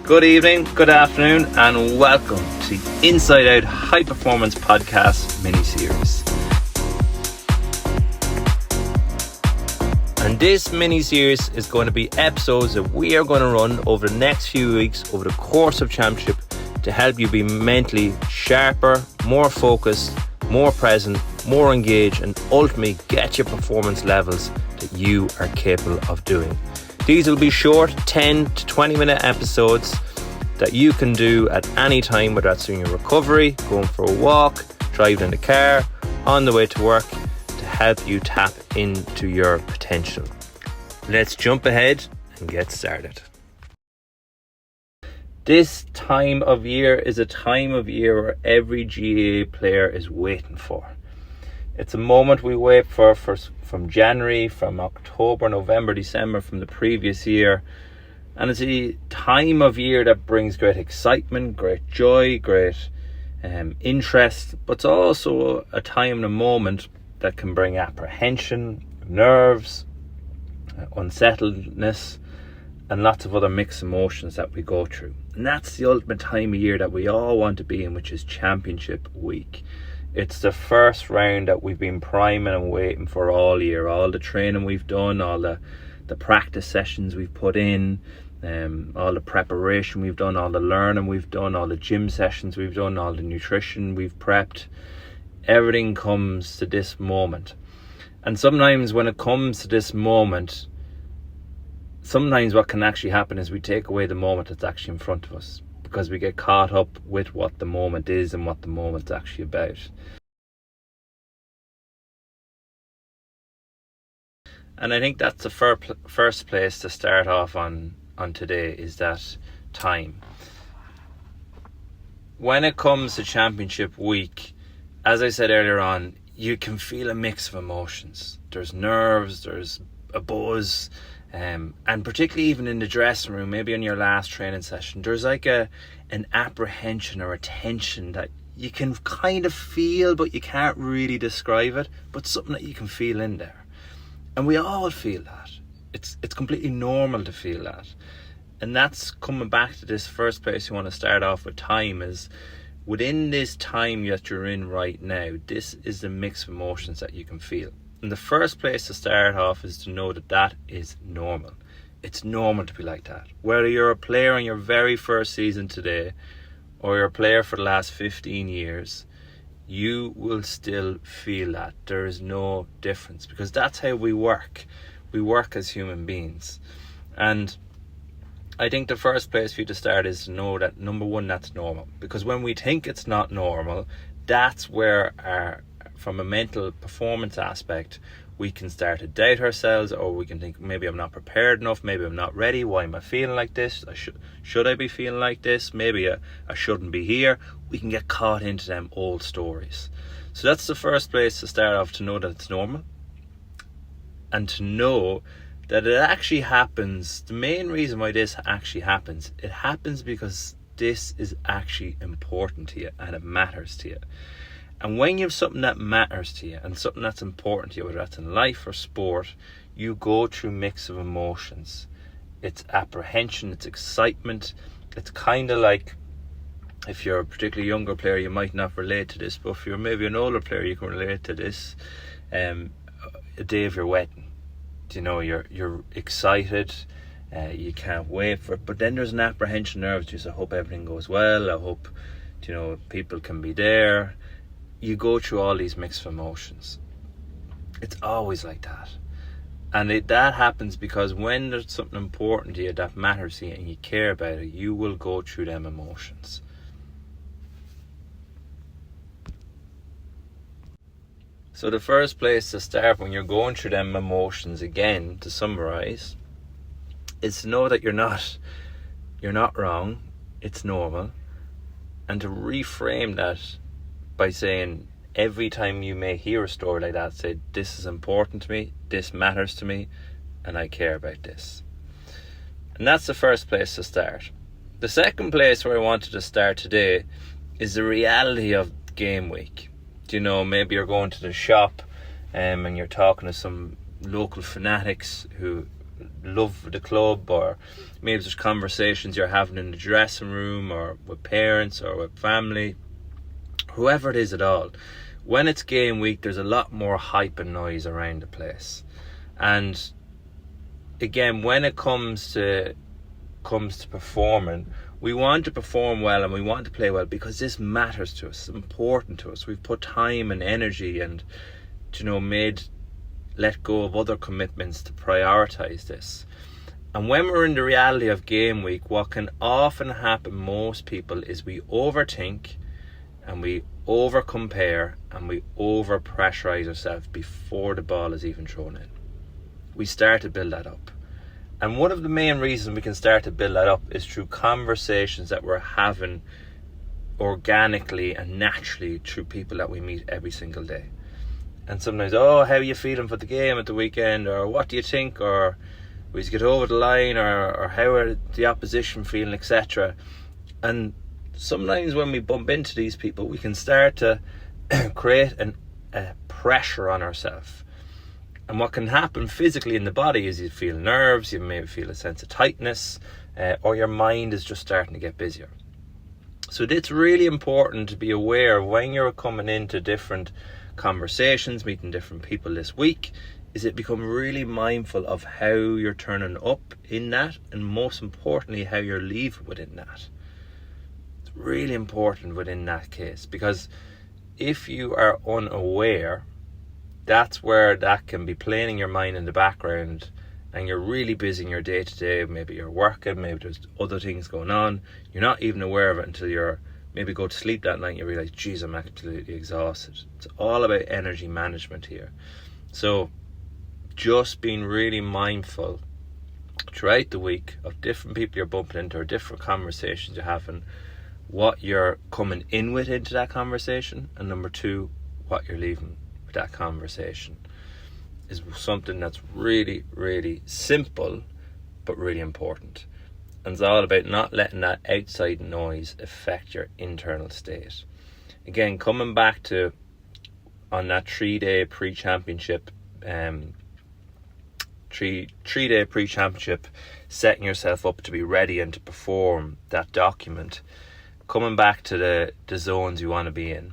Good evening, good afternoon, and welcome to the Inside Out High Performance Podcast mini-series. And this mini-series is going to be episodes that we are going to run over the next few weeks over the course of Championship to help you be mentally sharper, more focused, more present, more engaged, and ultimately get your performance levels that you are capable of doing. These will be short 10 to 20 minute episodes that you can do at any time, whether that's in your recovery, going for a walk, driving in the car, on the way to work, to help you tap into your potential. Let's jump ahead and get started. This time of year is a time of year where every GAA player is waiting for. It's a moment we wait for from January, from October, November, December from the previous year. And it's a time of year that brings great excitement, great joy, great interest. But it's also a time and a moment that can bring apprehension, nerves, unsettledness, and lots of other mixed emotions that we go through. And that's the ultimate time of year that we all want to be in, which is Championship Week. It's the first round that we've been priming and waiting for all year. All the training we've done, all the practice sessions we've put in, all the preparation we've done, all the learning we've done, all the gym sessions we've done, all the nutrition we've prepped. Everything comes to this moment. And sometimes when it comes to this moment, sometimes what can actually happen is we take away the moment that's actually in front of us, because we get caught up with what the moment is and what the moment's actually about. And I think that's the first place to start off on today, is that time. When it comes to Championship Week, as I said earlier on, you can feel a mix of emotions. There's nerves, there's a buzz, and particularly even in the dressing room, maybe on your last training session, there's like an apprehension or a tension that you can kind of feel, but you can't really describe it, but something that you can feel in there. And we all feel that. It's completely normal to feel that. And that's coming back to this first place you want to start off with, time. Is within this time that you're in right now, this is the mix of emotions that you can feel. And the first place to start off is to know that that is normal. It's normal to be like that. Whether you're a player in your very first season today, or you're a player for the last 15 years, you will still feel that. There is no difference, because that's how we work. We work as human beings. And I think the first place for you to start is to know that, number one, that's normal. Because when we think it's not normal, that's where from a mental performance aspect, we can start to doubt ourselves, or we can think, maybe I'm not prepared enough, maybe I'm not ready, why am I feeling like this? Should I be feeling like this? Maybe I shouldn't be here. We can get caught into them old stories. So that's the first place to start off, to know that it's normal, and to know that it actually happens. The main reason why this actually happens, it happens because this is actually important to you and it matters to you. And when you have something that matters to you and something that's important to you, whether that's in life or sport, you go through a mix of emotions. It's apprehension, it's excitement. It's kind of like, if you're a particularly younger player, you might not relate to this, but if you're maybe an older player, you can relate to this. A day of your wedding. You know, you're excited, you can't wait for it, but then there's an apprehension, nerves. Just, I hope everything goes well, I hope, people can be there. You go through all these mixed emotions. It's always like that. And that happens because when there's something important to you that matters to you and you care about it, you will go through them emotions. So the first place to start when you're going through them emotions, again, to summarize, is to know that you're not wrong, it's normal. And to reframe that by saying, every time you may hear a story like that, say, this is important to me, this matters to me, and I care about this. And that's the first place to start. The second place where I wanted to start today is the reality of game week. Maybe you're going to the shop and you're talking to some local fanatics who love for the club, or maybe there's conversations you're having in the dressing room or with parents or with family, whoever it is at all. When it's game week, there's a lot more hype and noise around the place. And again, when it comes to performing, we want to perform well and we want to play well because this matters to us, it's important to us. We've put time and energy and, let go of other commitments to prioritise this. And when we're in the reality of game week, what can often happen, most people, is we overthink and we over compare and we over pressurise ourselves before the ball is even thrown in. We start to build that up. And one of the main reasons we can start to build that up is through conversations that we're having organically and naturally through people that we meet every single day. And sometimes, how are you feeling for the game at the weekend? Or what do you think? Or will you get over the line? Or how are the opposition feeling, etc. And sometimes when we bump into these people, we can start to create a pressure on ourselves. And what can happen physically in the body is you feel nerves, you may feel a sense of tightness, or your mind is just starting to get busier. So it's really important to be aware when you're coming into different conversations, meeting different people this week, is it become really mindful of how you're turning up in that, and most importantly, how you're leaving within that. It's really important within that case, because if you are unaware, that's where that can be playing in your mind in the background, and you're really busy in your day-to-day. Maybe you're working, maybe there's other things going on. You're not even aware of it until you're maybe go to sleep that night and you realise, geez, I'm absolutely exhausted. It's all about energy management here. So just being really mindful throughout the week of different people you're bumping into or different conversations you're having, what you're coming in with into that conversation, and number two, what you're leaving with that conversation, is something that's really, really simple but really important. And it's all about not letting that outside noise affect your internal state. Again, coming back to on that 3-day pre-championship, three-day pre-championship, setting yourself up to be ready and to perform that document, coming back to the zones you want to be in.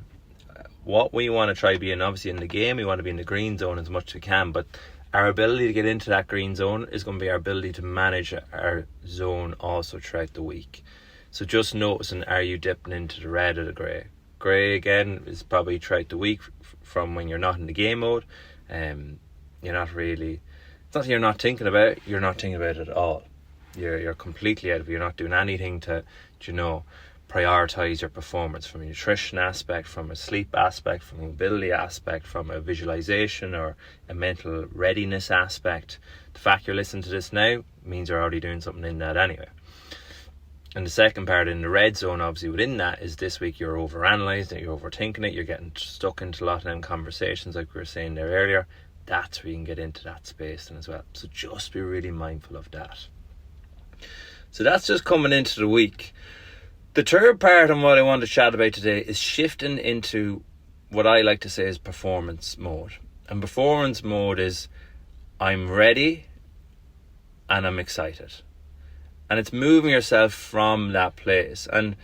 What we want to try to be in, obviously in the game, we want to be in the green zone as much as we can, but our ability to get into that green zone is going to be our ability to manage our zone also throughout the week. So just noticing, are you dipping into the red or the grey? Grey, again, is probably throughout the week from when you're not in the game mode. You're not really, it's not that you're not thinking about it, you're not thinking about it at all. You're completely out of it. You're not doing anything to, prioritise your performance from a nutrition aspect, from a sleep aspect, from a mobility aspect, from a visualization or a mental readiness aspect. The fact you're listening to this now means you're already doing something in that anyway. And the second part in the red zone, obviously within that, is this week you're overanalyzing it, you're overthinking it, you're getting stuck into a lot of them conversations like we were saying there earlier. That's where you can get into that space then as well. So just be really mindful of that. So that's just coming into the week. The third part and what I want to chat about today is shifting into what I like to say is performance mode. And performance mode is I'm ready and I'm excited. And it's moving yourself from that place. And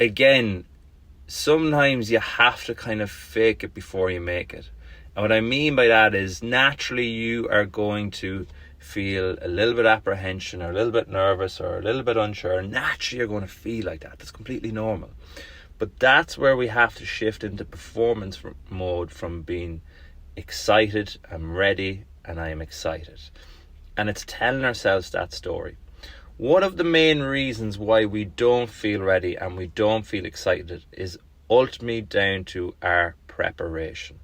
again, sometimes you have to kind of fake it before you make it. And what I mean by that is naturally you are going to feel a little bit apprehension or a little bit nervous or a little bit unsure. Naturally you're going to feel like that. That's completely normal. But that's where we have to shift into performance mode from being excited, I'm ready and I am excited. And it's telling ourselves that story. One of the main reasons why we don't feel ready and we don't feel excited is ultimately down to our preparation.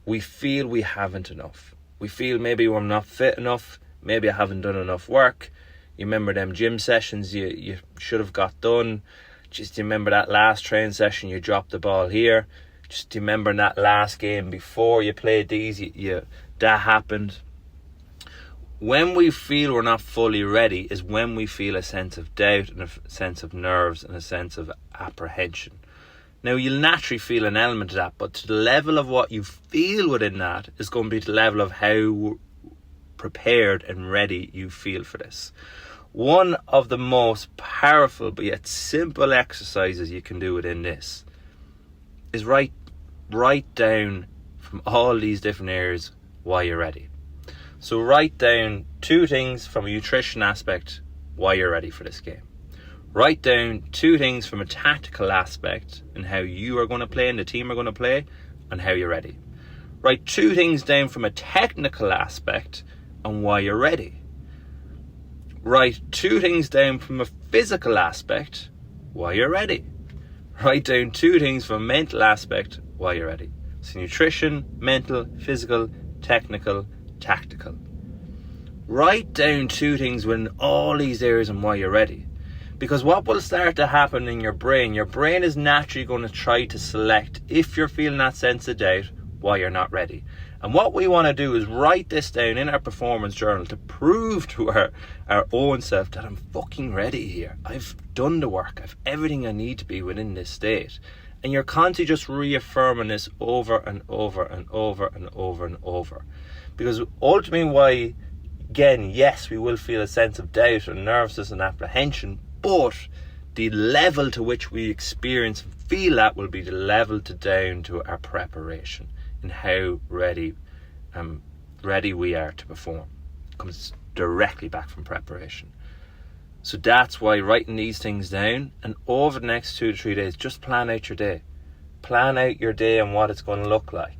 We feel we haven't enough. We feel maybe I'm not fit enough, maybe I haven't done enough work. You remember them gym sessions you should have got done. Just remember that last training session you dropped the ball here. Just remember that last game before you played these, that happened. When we feel we're not fully ready is when we feel a sense of doubt and a sense of nerves and a sense of apprehension. Now, you'll naturally feel an element of that, but to the level of what you feel within that is going to be the level of how prepared and ready you feel for this. One of the most powerful but yet simple exercises you can do within this is write down from all these different areas why you're ready. So write down 2 things from a nutrition aspect why you're ready for this game. Write down 2 things from a tactical aspect and how you are going to play and the team are going to play and how you're ready. Write 2 things down from a technical aspect and why you're ready. Write 2 things down from a physical aspect why you're ready. Write down 2 things from a mental aspect why you're ready. So nutrition, mental, physical, technical, tactical. Write down 2 things within all these areas and why you're ready. Because what will start to happen in your brain is naturally going to try to select, if you're feeling that sense of doubt, why you're not ready. And what we want to do is write this down in our performance journal to prove to our own self that I'm fucking ready here. I've done the work. I've everything I need to be within this state. And you're constantly just reaffirming this over and over and over and over and over. Because ultimately why, again, yes, we will feel a sense of doubt and nervousness and apprehension, but the level to which we experience and feel that will be the level down to our preparation and how ready we are to perform. It comes directly back from preparation. So that's why writing these things down, and over the next 2 to 3 days, just plan out your day. Plan out your day and what it's going to look like,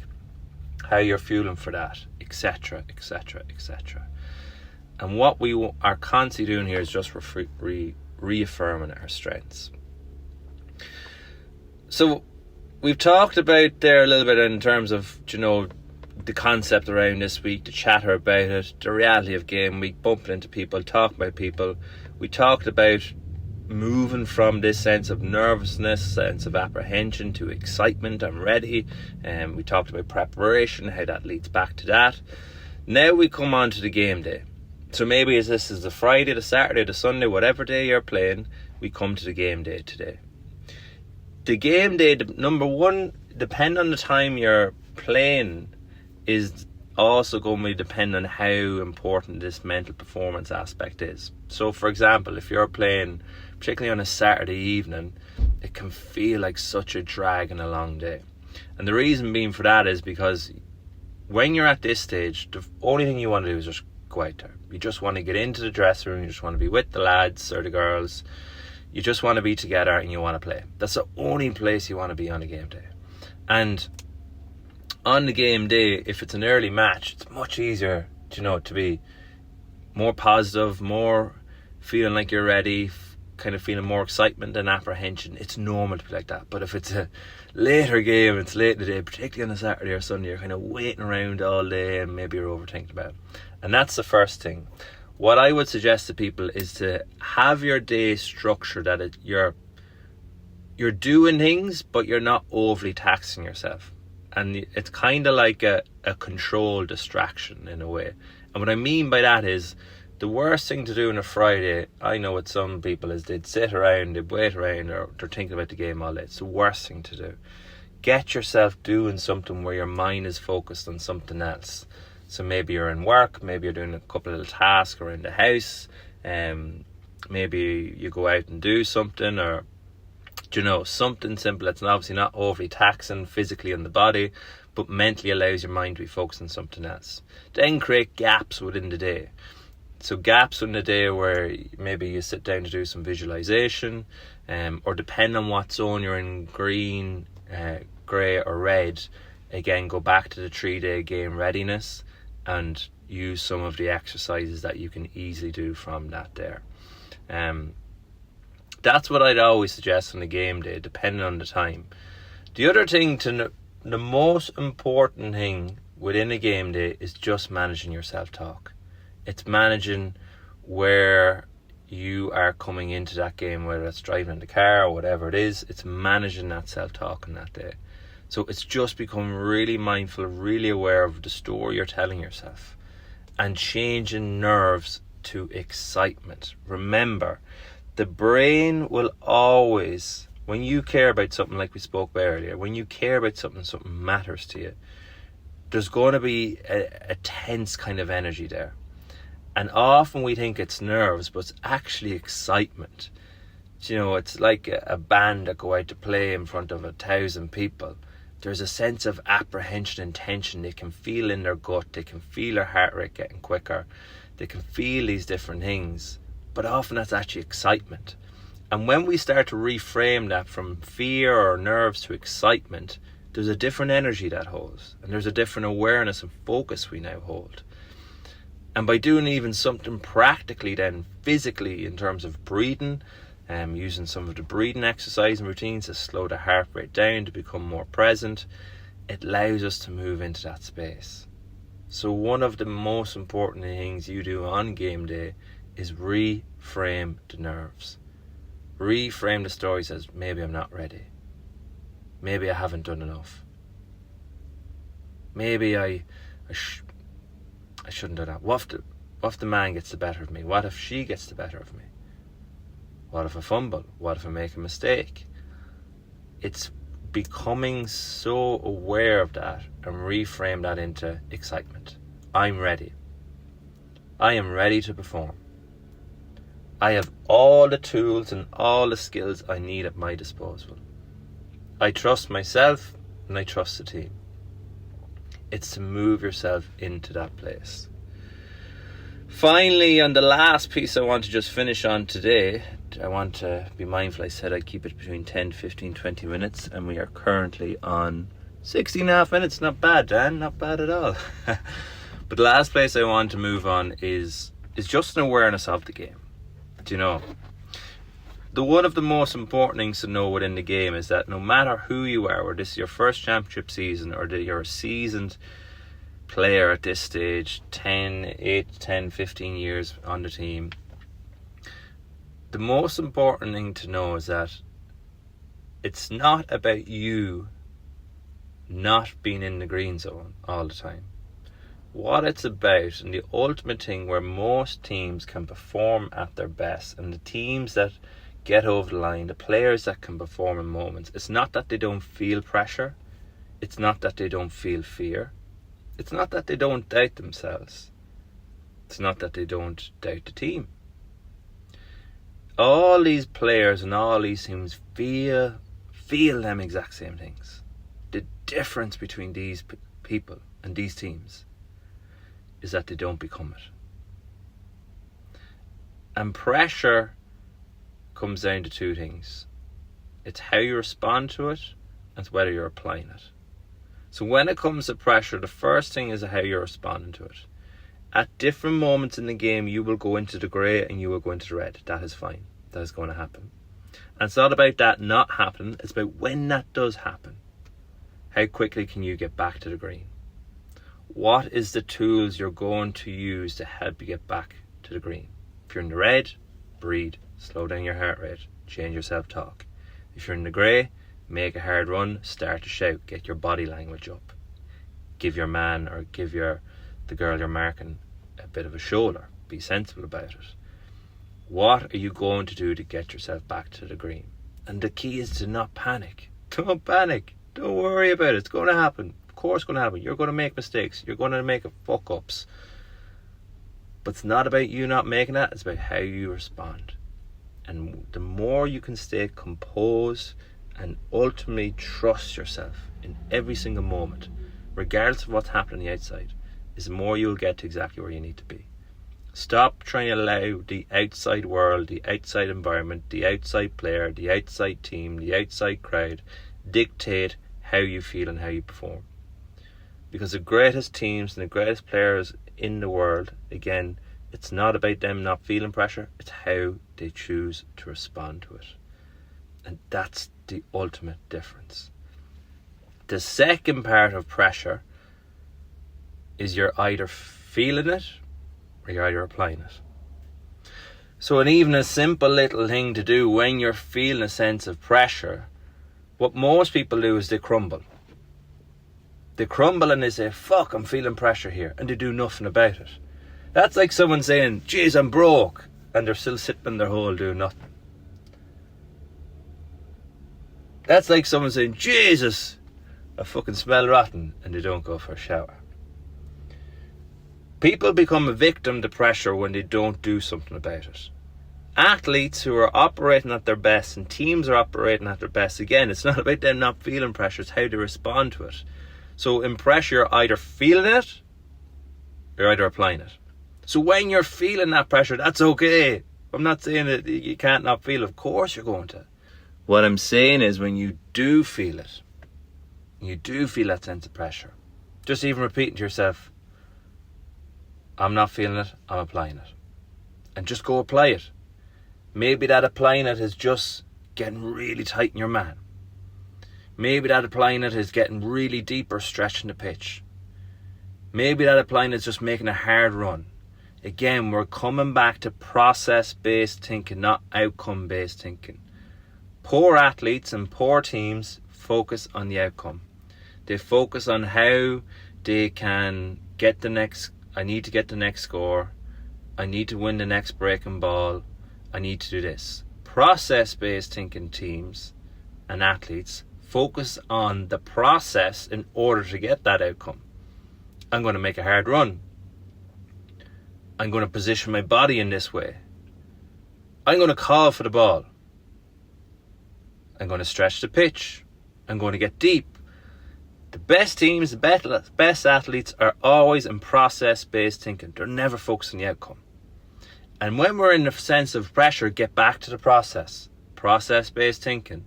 how you're feeling for that, etc., etc., etc. And what we are constantly doing here is just reaffirming our strengths. So we've talked about there a little bit in terms of, the concept around this week, the chatter about it, the reality of game week, bumping into people, talking about people. We talked about moving from this sense of nervousness, sense of apprehension to excitement, I'm ready. And we talked about preparation, how that leads back to that. Now we come on to the game day. So maybe this is the Friday, the Saturday, the Sunday, whatever day you're playing, we come to the game day today. The game day, number one, depending on the time you're playing, is also going to depend on how important this mental performance aspect is. So for example, if you're playing, particularly on a Saturday evening, it can feel like such a drag and a long day. And the reason being for that is because when you're at this stage, the only thing you want to do is just go out there. You just want to get into the dressing room, you just want to be with the lads or the girls, you just want to be together and you want to play. That's the only place you want to be on a game day. And on the game day, if it's an early match, it's much easier, to be more positive, more feeling like you're ready, kind of feeling more excitement and apprehension. It's normal to be like that. But if it's a later game, it's late in the day, particularly on a Saturday or Sunday, you're kind of waiting around all day and maybe you're overthinking about it. And that's the first thing. What I would suggest to people is to have your day structured that you're doing things, but you're not overly taxing yourself. And it's kind of like a controlled distraction in a way. And what I mean by that is, the worst thing to do on a Friday, I know what some people is, they'd sit around, they'd wait around, or they're thinking about the game all day. It's the worst thing to do. Get yourself doing something where your mind is focused on something else. So maybe you're in work, maybe you're doing a couple of little tasks around the house, maybe you go out and do something, or something simple that's obviously not overly taxing physically on the body, but mentally allows your mind to be focused on something else. Then create gaps within the day. So gaps in the day where maybe you sit down to do some visualization, or depending on what zone you're in, green, grey or red, again go back to the 3-day game readiness and use some of the exercises that you can easily do from that there. That's what I'd always suggest on the game day, depending on the time. The other thing, the most important thing within a game day is just managing your self-talk. It's managing where you are coming into that game, whether it's driving in the car or whatever it is. It's managing that self-talk on that day. So it's just becoming really mindful, really aware of the story you're telling yourself and changing nerves to excitement. Remember, the brain will always, when you care about something like we spoke about earlier, when you care about something matters to you, there's going to be a tense kind of energy there. And often we think it's nerves, but it's actually excitement. You know, it's like a band that go out to play in front of 1,000 people. There's a sense of apprehension and tension they can feel in their gut. They can feel their heart rate getting quicker. They can feel these different things. But often that's actually excitement. And when we start to reframe that from fear or nerves to excitement, there's a different energy that holds. And there's a different awareness and focus we now hold. And by doing even something practically then, physically, in terms of breathing, using some of the breathing exercise and routines to slow the heart rate down, to become more present, it allows us to move into that space. So one of the most important things you do on game day is reframe the nerves. Reframe the story as, maybe I'm not ready. Maybe I haven't done enough. Maybe I shouldn't do that. What if the man gets the better of me? What if she gets the better of me? What if I fumble? What if I make a mistake? It's becoming so aware of that and reframe that into excitement. I'm ready. I am ready to perform. I have all the tools and all the skills I need at my disposal. I trust myself and I trust the team. It's to move yourself into that place. Finally, on the last piece I want to just finish on today, I want to be mindful. I said I'd keep it between 10, 15, 20 minutes, and we are currently on 16 and a half minutes. Not bad, Dan, not bad at all. But the last place I want to move on is just an awareness of the game. Do you know, one of the most important things to know within the game is that no matter who you are, whether this is your first championship season or you're a seasoned player at this stage, 8, 10, 15 years on the team, the most important thing to know is that it's not about you not being in the green zone all the time. What it's about, and the ultimate thing where most teams can perform at their best, and the teams that get over the line, the players that can perform in moments, it's not that they don't feel pressure, it's not that they don't feel fear, it's not that they don't doubt themselves, it's not that they don't doubt the team. All these players and all these teams feel them exact same things. The difference between these people and these teams is that they don't become it. And pressure comes down to two things. It's how you respond to it and whether you're applying it. So when it comes to pressure, the first thing is how you're responding to it. At different moments in the game, you will go into the grey and you will go into the red. That is fine. That is going to happen. And it's not about that not happening. It's about when that does happen. How quickly can you get back to the green? What is the tools you're going to use to help you get back to the green? If you're in the red, breathe, slow down your heart rate, change your self-talk. If you're in the grey, make a hard run, start to shout, get your body language up. Give your man or give the girl you're marking a bit of a shoulder. Be sensible about it. What are you going to do to get yourself back to the green? And the key is to not panic. Don't panic. Don't worry about it. It's going to happen. Of course it's going to happen. You're going to make mistakes. You're going to make fuck-ups. But it's not about you not making that. It's about how you respond. And the more you can stay composed and ultimately trust yourself in every single moment, regardless of what's happening on the outside, is the more you'll get to exactly where you need to be. Stop trying to allow the outside world, the outside environment, the outside player, the outside team, the outside crowd dictate how you feel and how you perform. Because the greatest teams and the greatest players in the world, again, it's not about them not feeling pressure, it's how they choose to respond to it. And that's the ultimate difference. The second part of pressure is you're either feeling it or you're either applying it. So an even a simple little thing to do when you're feeling a sense of pressure, what most people do is they crumble. They crumble and they say, fuck, I'm feeling pressure here, and they do nothing about it. That's like someone saying, geez, I'm broke, and they're still sitting in their hole doing nothing. That's like someone saying, Jesus, I fucking smell rotten, and they don't go for a shower. People become a victim to pressure when they don't do something about it. Athletes who are operating at their best and teams are operating at their best, again, it's not about them not feeling pressure, it's how they respond to it. So in pressure, you're either feeling it, or you're either applying it. So when you're feeling that pressure, that's okay. I'm not saying that you can't not feel it. Of course you're going to. What I'm saying is when you do feel it, you do feel that sense of pressure, just even repeating to yourself, I'm not feeling it, I'm applying it. And just go apply it. Maybe that applying it is just getting really tight in your man. Maybe that applying it is getting really deep or stretching the pitch. Maybe that applying it is just making a hard run. Again, we're coming back to process-based thinking, not outcome-based thinking. Poor athletes and poor teams focus on the outcome. They focus on how they can get the next, I need to get the next score, I need to win the next breaking ball, I need to do this. Process-based thinking teams and athletes focus on the process in order to get that outcome. I'm going to make a hard run. I'm going to position my body in this way. I'm going to call for the ball. I'm going to stretch the pitch. I'm going to get deep. The best teams, the best athletes are always in process-based thinking. They're never focused on the outcome. And when we're in the sense of pressure, get back to the process. Process-based thinking.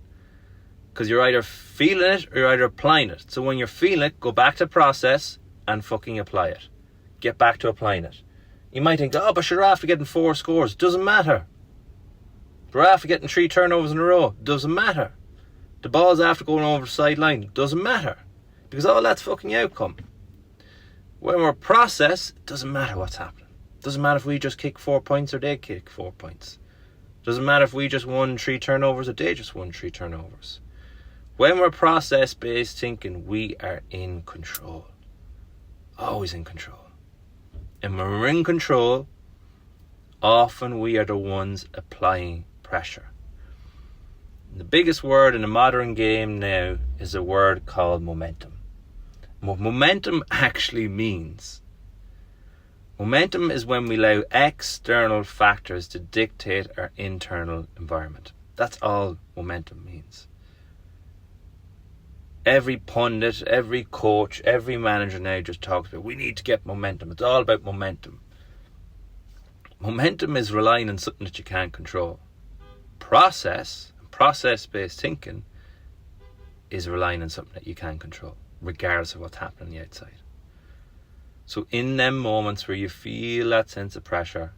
Because you're either feeling it or you're either applying it. So when you're feeling it, go back to process and fucking apply it. Get back to applying it. You might think, oh, but you're after getting 4 scores. Doesn't matter. You're after getting 3 turnovers in a row. Doesn't matter. The ball's after going over the sideline. Doesn't matter. Because all that's fucking outcome. When we're process, it doesn't matter what's happening. Doesn't matter if we just kick 4 points or they kick 4 points. Doesn't matter if we just won 3 turnovers or they just won 3 turnovers. When we're process-based thinking, we are in control. Always in control. And when we're in control, often we are the ones applying pressure. And the biggest word in the modern game now is a word called momentum. What momentum actually means. Momentum is when we allow external factors to dictate our internal environment. That's all momentum means. Every pundit, every coach, every manager now just talks about we need to get momentum. It's all about momentum. Momentum is relying on something that you can't control. Process-based thinking is relying on something that you can control, regardless of what's happening on the outside. So in them moments where you feel that sense of pressure,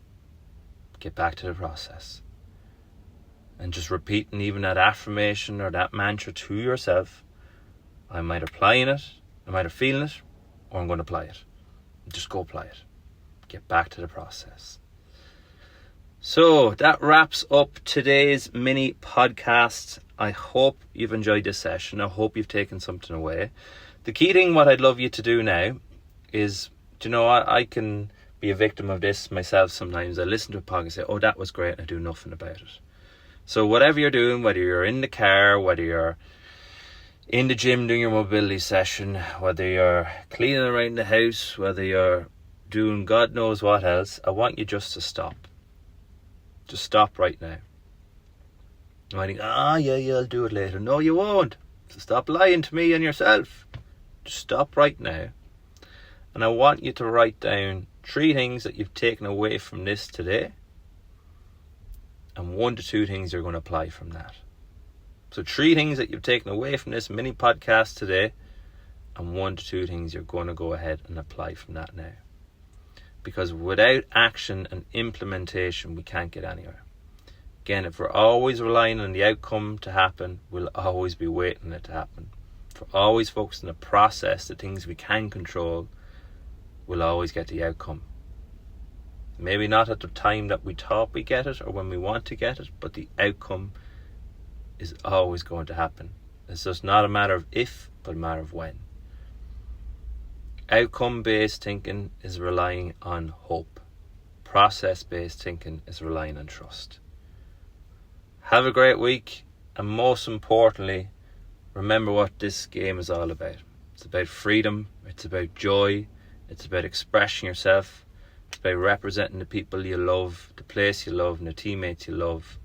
get back to the process. And just repeating even that affirmation or that mantra to yourself. I'm either applying it, I'm either feeling it, or I'm going to apply it. Just go apply it. Get back to the process. So that wraps up today's mini podcast. I hope you've enjoyed this session. I hope you've taken something away. The key thing, what I'd love you to do now is, I can be a victim of this myself sometimes. I listen to a podcast and say, oh, that was great, and I do nothing about it. So whatever you're doing, whether you're in the car, whether you're in the gym doing your mobility session, whether you're cleaning around the house, whether you're doing God knows what else, I want you just to stop. Just stop right now. You might think, yeah, I'll do it later. No, you won't. So stop lying to me and yourself. Just stop right now. And I want you to write down 3 things that you've taken away from this today, and 1 to 2 things you're going to apply from that. So 3 things that you've taken away from this mini podcast today, and 1 to 2 things you're going to go ahead and apply from that now. Because without action and implementation, we can't get anywhere. Again, if we're always relying on the outcome to happen, we'll always be waiting it to happen. If we're always focused on the process, the things we can control, we'll always get the outcome. Maybe not at the time that we thought we get it or when we want to get it, but the outcome is always going to happen. It's just not a matter of if, but a matter of when. Outcome-based thinking is relying on hope. Process-based thinking is relying on trust. Have a great week, and most importantly, remember what this game is all about. It's about freedom, it's about joy, it's about expressing yourself, by representing the people you love, the place you love, and the teammates you love.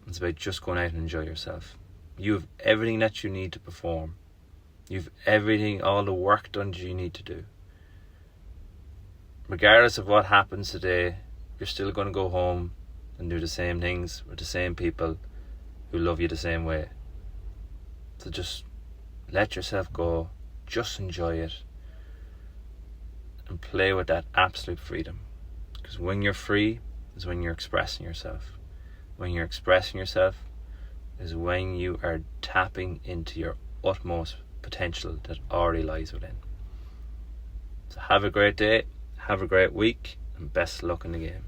It's about just going out and enjoy yourself. You have everything that you need to perform. You've everything, all the work done that you need to do. Regardless of what happens today, you're still going to go home and do the same things with the same people who love you the same way. So just let yourself go, just enjoy it, and play with that absolute freedom. Because when you're free is when you're expressing yourself. When you're expressing yourself is when you are tapping into your utmost potential that already lies within. So have a great day, have a great week, and best of luck in the game.